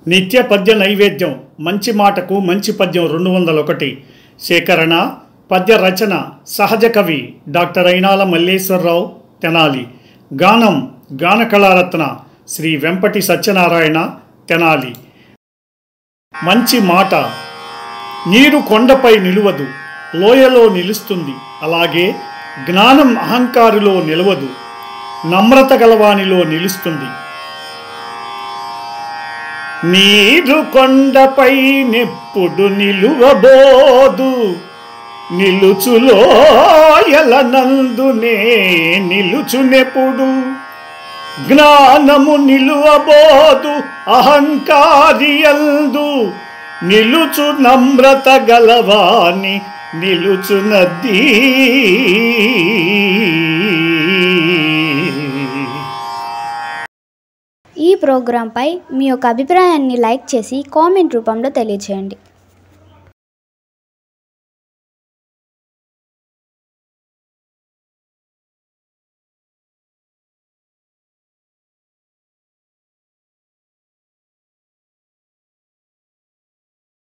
నిత్య పద్య నైవేద్యం మంచి మాటకు మంచి పద్యం 201 సేకరణ పద్య రచన సహజ కవి డాక్టర్ అయినాల మల్లేశ్వరరావు తెనాలి గానం గాన కళారత్న శ్రీ వెంపటి సత్యనారాయణ తెనాలి మంచి మాట నీరు కొండపై నిలువదు లోయలో నిలుస్తుంది అలాగే జ్ఞానం అహంకారిలో నిలవదు నమ్రత గలవానిలో నిలుస్తుంది నీరు కొండపై నెప్పుడు నిలువబోదు నిలుచులోయలనందునే నిలుచునెప్పుడు జ్ఞానము నిలువబోదు అహంకారియందు నిలుచు నమ్రత గలవాని నిలుచునద్దీ ఈ ప్రోగ్రాంపై మీ యొక్క అభిప్రాయాన్ని లైక్ చేసి కామెంట్ రూపంలో తెలియజేయండి.